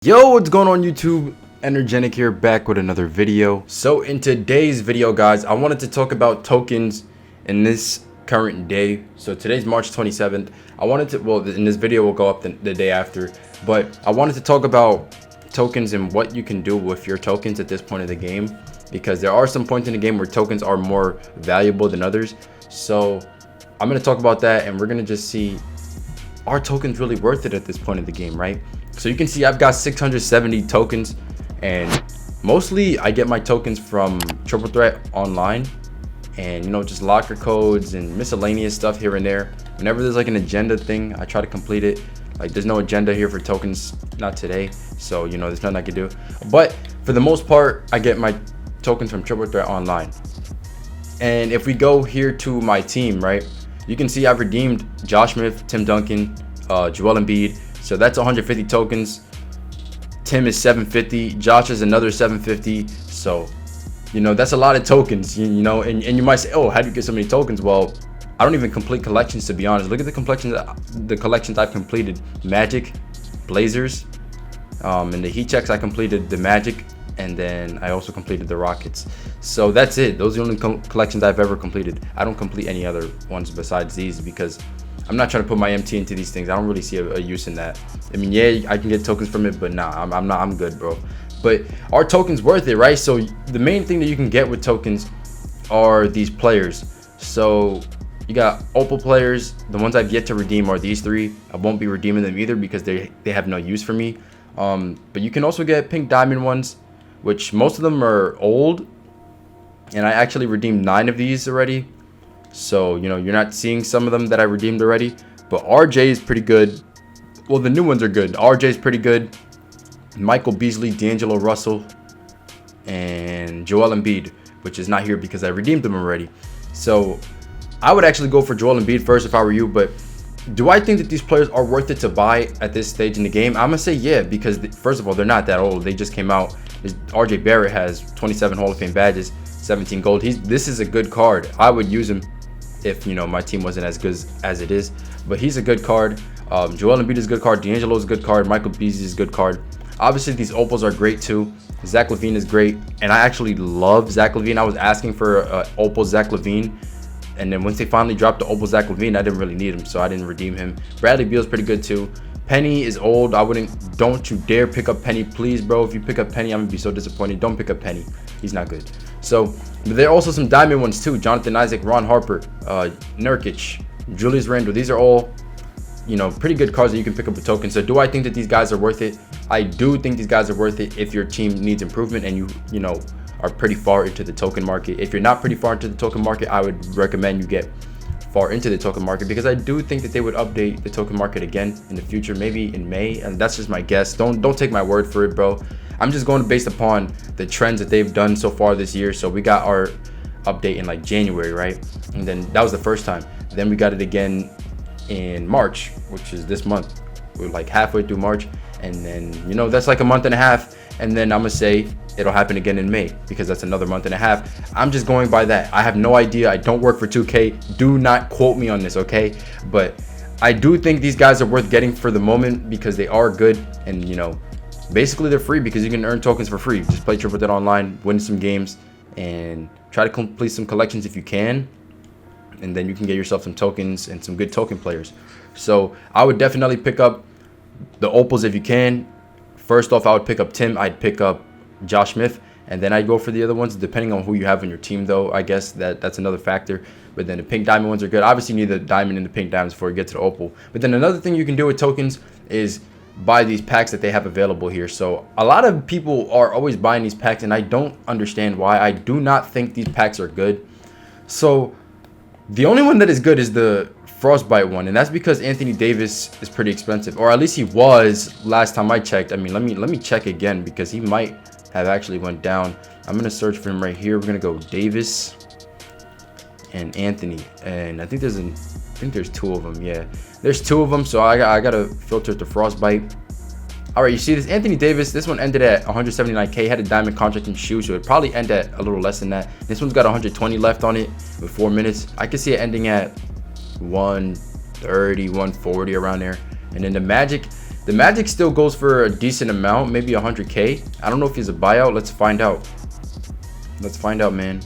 Yo, what's going on YouTube? Energetic here, back with another video. So in today's video, guys, I wanted to talk about tokens in this current day. So today's March 27th. I wanted to, well, in this video will go up the day after, but I wanted to talk about tokens and what you can do with your tokens at this point of the game, because there are some points in the game where tokens are more valuable than others. So I'm going to talk about that, and we're going to just see, are tokens really worth it at this point of the game, right? So you can see I've got 670 tokens, and mostly I get my tokens from Triple Threat online, and just locker codes and miscellaneous stuff here and there. Whenever there's like an agenda thing, I try to complete it. Like, there's no agenda here for tokens, not today, so there's nothing I can do. But for the most part, I get my tokens from Triple Threat online. And if we go here to my team, right, you can see I've redeemed Josh Smith, Tim Duncan, Joel Embiid. So that's 150 tokens. Tim is 750. Josh is another 750. So, that's a lot of tokens, and you might say, oh, how do you get so many tokens? Well, I don't even complete collections, to be honest. Look at the collections I've completed. Magic, Blazers, in the heat checks I completed the Magic, and then I also completed the Rockets. So that's it. Those are the only collections I've ever completed. I don't complete any other ones besides these, because I'm not trying to put my MT into these things. I don't really see a use in that. I mean, yeah, I can get tokens from it, but nah, I'm good, bro. But are tokens worth it, right? So the main thing that you can get with tokens are these players. So you got Opal players. The ones I've yet to redeem are these three. I won't be redeeming them either because they have no use for me. But you can also get pink diamond ones, which most of them are old, and I actually redeemed 9 of these already. So you're not seeing some of them that I redeemed already, but RJ is pretty good. Well, the new ones are good. RJ is pretty good. Michael Beasley, D'Angelo Russell, and Joel Embiid, which is not here because I redeemed them already. So I would actually go for Joel Embiid first if I were you. But do I think that these players are worth it to buy at this stage in the game? I'm gonna say yeah, because first of all, they're not that old. They just came out. RJ Barrett has 27 Hall of Fame badges, 17 gold. This is a good card. I would use him if my team wasn't as good as it is, but he's a good card. Joel Embiid is a good card. D'Angelo is a good card. Michael Beasley is a good card. Obviously, these opals are great too. Zach LaVine is great, and I actually love Zach LaVine. I was asking for opal Zach LaVine, and then once they finally dropped the opal Zach LaVine, I didn't really need him, so I didn't redeem him. Bradley Beal's pretty good too. Penny is old. Don't you dare pick up Penny, please, bro. If you pick up Penny, I'm gonna be so disappointed. Don't pick up Penny. He's not good. So, but there are also some diamond ones too. Jonathan Isaac, Ron Harper, Nurkic, Julius Randle. These are all, pretty good cards that you can pick up with tokens. So do I think that these guys are worth it? I do think these guys are worth it if your team needs improvement and you are pretty far into the token market. If you're not pretty far into the token market, I would recommend you get far into the token market, because I do think that they would update the token market again in the future, maybe in May, and that's just my guess. Don't take my word for it, bro. I'm just going based upon the trends that they've done so far this year. So we got our update in like January, right? And then that was the first time. Then we got it again in March, which is this month. We're like halfway through March, and then that's like a month and a half, and then I'm gonna say it'll happen again in May, because that's another month and a half. I'm just going by that. I have no idea. I don't work for 2K. Do not quote me on this, okay? But I do think these guys are worth getting for the moment, because they are good, and basically they're free because you can earn tokens for free. Just play Triple Threat online, win some games, and try to complete some collections if you can, and then you can get yourself some tokens and some good token players. So I would definitely pick up the opals if you can. First off, I would pick up Tim. I'd pick up Josh Smith, and then I'd go for the other ones, depending on who you have on your team, though. I guess that's another factor. But then the pink diamond ones are good. Obviously, you need the diamond and the pink diamonds before you get to the opal. But then another thing you can do with tokens is buy these packs that they have available here. So a lot of people are always buying these packs, and I don't understand why. I do not think these packs are good. So the only one that is good is the Frostbite one, and that's because Anthony Davis is pretty expensive, or at least he was last time I checked. I mean, let me check again, because he might have actually went down. I'm gonna search for him right here. We're gonna go Davis and Anthony, and I think there's 2 of them. Yeah, there's 2 of them, so I gotta filter the Frostbite. All right, you see this Anthony Davis, this one ended at 179k, had a diamond contract in shoe, so it probably end at a little less than that. This one's got 120 left on it with 4 minutes. I could see it ending at 130, 140 around there. And then the Magic The Magic still goes for a decent amount, maybe 100K. I don't know if he's a buyout. Let's find out. Let's find out, man.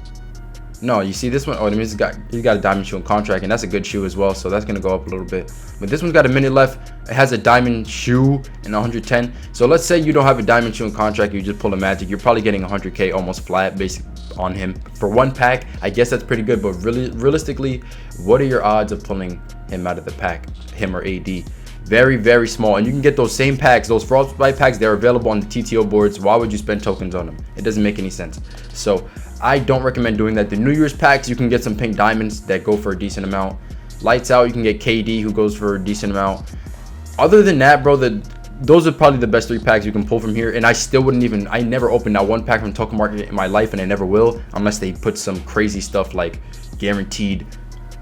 No, you see this one? Oh, he's got a diamond shoe contract, and that's a good shoe as well, so that's gonna go up a little bit. But this one's got a minute left. It has a diamond shoe and 110. So let's say you don't have a diamond shoe and contract, you just pull a Magic, you're probably getting 100K almost flat basic on him for one pack. I guess that's pretty good, but really realistically, what are your odds of pulling him out of the pack, him or AD? Very, very small. And you can get those same packs, those frostbite packs, they're available on the TTO boards. Why would you spend tokens on them? It doesn't make any sense. So I don't recommend doing that. The New Year's packs, you can get some pink diamonds that go for a decent amount. Lights out, you can get KD, who goes for a decent amount. Other than that, bro, those are probably the best 3 packs you can pull from here. And I still wouldn't even, I never opened that one pack from Token Market in my life, and I never will, unless they put some crazy stuff like guaranteed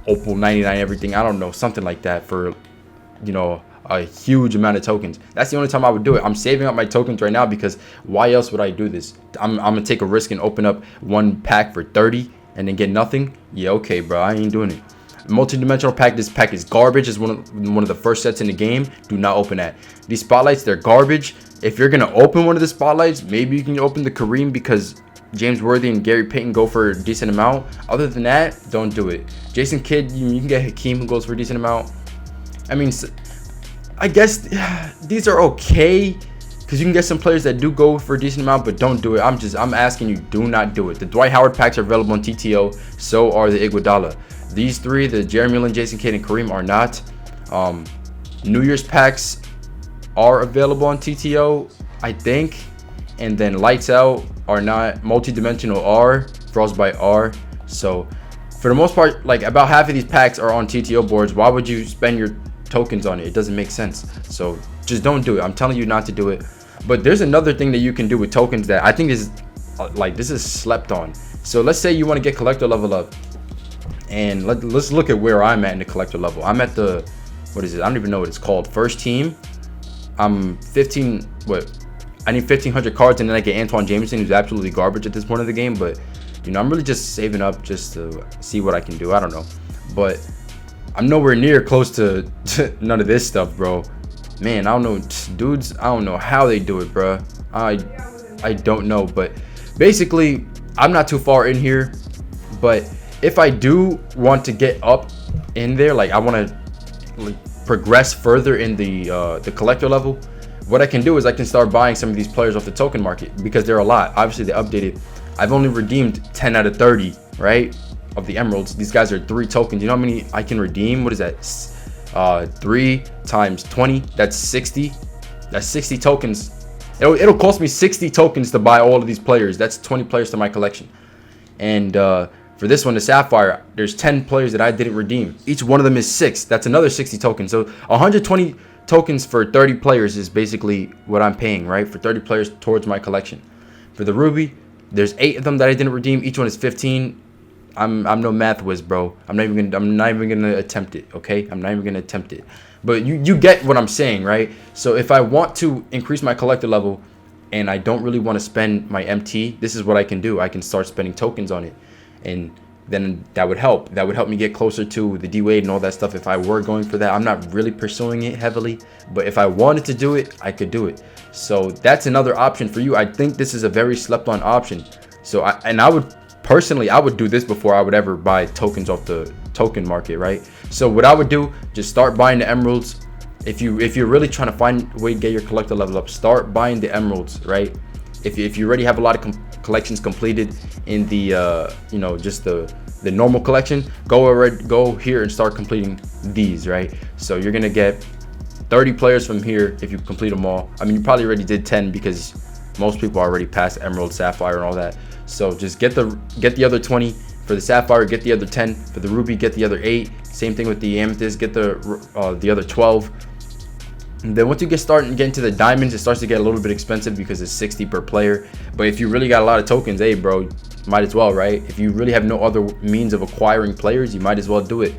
Opal 99 everything. I don't know, something like that for, you know, a huge amount of tokens. That's the only time I would do it. I'm saving up my tokens right now, because why else would I do this? I'm gonna take a risk and open up one pack for 30 and then get nothing. Yeah, okay, bro, I ain't doing it. Multi-dimensional pack, this pack is garbage. It's one of the first sets in the game. Do not open that. These spotlights, they're garbage. If you're gonna open one of the spotlights, maybe you can open the Kareem, because James Worthy and Gary Payton go for a decent amount. Other than that, don't do it. Jason Kidd, you can get Hakeem, who goes for a decent amount. I mean, I guess these are okay, because you can get some players that do go for a decent amount, but don't do it. I'm asking you, do not do it. The Dwight Howard packs are available on TTO, so are the Iguodala. These 3, the Jeremy Lin, Jason Kidd, and Kareem, are not. New Year's packs are available on TTO, I think, and then Lights Out are not. Multi-dimensional are, Frostbite are. So for the most part, like about half of these packs are on TTO boards. Why would you spend your tokens on it? It doesn't make sense. So just don't do it. I'm telling you not to do it. But there's another thing that you can do with tokens that I think is this is slept on. So let's say you want to get collector level up, and let's look at where I'm at in the collector level. I'm at the, what is it? I don't even know what it's called. First team. I'm 15. I need 1,500 cards, and then I get Antoine Jameson, who's absolutely garbage at this point of the game. But you know, I'm really just saving up just to see what I can do. I don't know, but I'm nowhere near close to none of this stuff, bro. Man, I don't know, dudes. I don't know how they do it, bro. I don't know, but basically, I'm not too far in here. But if I do want to get up in there, like I want to progress further in the collector level, what I can do is I can start buying some of these players off the token market, because there are a lot. Obviously, they updated. I've only redeemed 10 out of 30, right? Of the emeralds. These guys are 3 tokens. You know how many I can redeem? What is that? 3 times 20. That's 60. That's 60 tokens. It'll cost me 60 tokens to buy all of these players. That's 20 players to my collection. And for this one, the Sapphire, there's 10 players that I didn't redeem. Each one of them is 6. That's another 60 tokens. So 120 tokens for 30 players is basically what I'm paying, right? For 30 players towards my collection. For the Ruby, there's 8 of them that I didn't redeem. Each one is 15. I'm no math whiz, bro. I'm not even gonna attempt it, okay? I'm not even gonna attempt it. But you get what I'm saying, right? So if I want to increase my collector level and I don't really want to spend my MT, this is what I can do. I can start spending tokens on it, and then that would help. That would help me get closer to the D-Wade and all that stuff if I were going for that. I'm not really pursuing it heavily, but if I wanted to do it, I could do it. So that's another option for you. I think this is a very slept on option. So I would personally, I would do this before I would ever buy tokens off the token market, right? So what I would do, just start buying the emeralds. If you're really trying to find a way to get your collector level up, start buying the emeralds, right? If you already have a lot of collections completed in the you know, just the normal collection, go here and start completing these, right? So you're gonna get 30 players from here if you complete them all. I mean, you probably already did 10 because most people already passed Emerald, Sapphire, and all that. So just get the other 20 for the Sapphire, get the other 10 for the Ruby, get the other 8. Same thing with the Amethyst, get the other 12. And then once you get into the diamonds, it starts to get a little bit expensive because it's 60 per player. But if you really got a lot of tokens, hey bro, might as well, right? If you really have no other means of acquiring players, you might as well do it.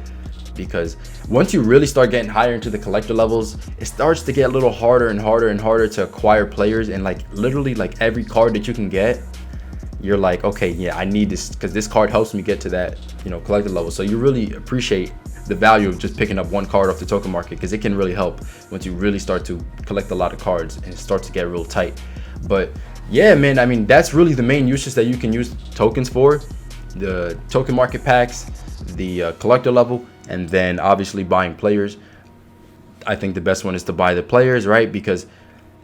Because once you really start getting higher into the collector levels, it starts to get a little harder and harder and harder to acquire players. And like literally like every card that you can get, you're like, okay, yeah, I need this because this card helps me get to that, you know, collector level. So you really appreciate the value of just picking up one card off the token market, because it can really help once you really start to collect a lot of cards and it starts to get real tight. But yeah, man, I mean, that's really the main uses that you can use tokens for: the token market packs, the collector level, and then obviously buying players. I think the best one is to buy the players, right? Because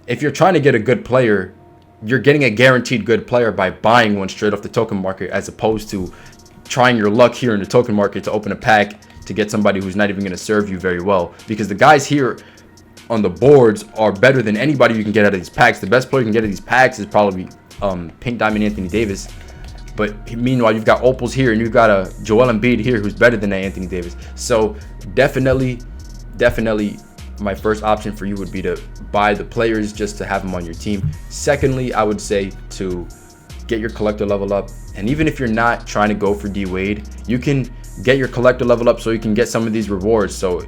if you're trying to get a good player, you're getting a guaranteed good player by buying one straight off the token market, as opposed to trying your luck here in the token market to open a pack to get somebody who's not even going to serve you very well. Because the guys here on the boards are better than anybody you can get out of these packs. The best player you can get out of these packs is probably Pink Diamond Anthony Davis. But meanwhile, you've got Opals here, and you've got a Joel Embiid here who's better than that Anthony Davis. So definitely, my first option for you would be to buy the players just to have them on your team. Secondly, I would say to get your collector level up. And even if you're not trying to go for D Wade, you can get your collector level up so you can get some of these rewards. So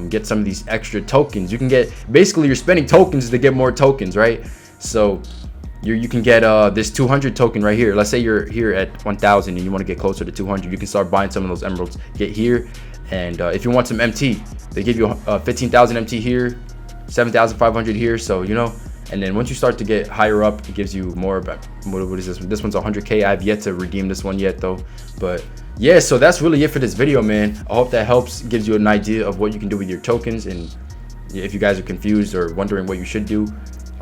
get some of these extra tokens. You can get, basically you're spending tokens to get more tokens, right? So you can get this 200 token right here. Let's say you're here at 1000 and you want to get closer to 200. You can start buying some of those emeralds. Get here, and if you want some MT, they give you 15,000 MT here, 7,500 here. So you know, and then once you start to get higher up, it gives you more. About what is this one? This one's 100k. I've yet to redeem this one yet though. But yeah, so that's really it for this video, man. I hope that helps, gives you an idea of what you can do with your tokens. And if you guys are confused or wondering what you should do,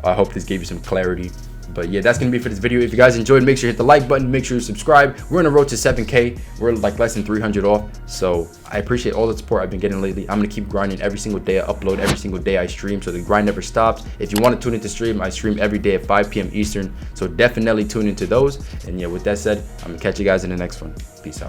I hope this gave you some clarity. But yeah, that's gonna be for this video. If you guys enjoyed, make sure you hit the like button, make sure you subscribe. We're on the road to 7k. We're like less than 300 off, so I appreciate all the support I've been getting lately. I'm gonna keep grinding every single day. I upload every single day I stream, so the grind never stops. If you want to tune into stream, I stream every day at 5 p.m. Eastern, so definitely tune into those. And yeah, with that said, I'm gonna catch you guys in the next one. Peace out.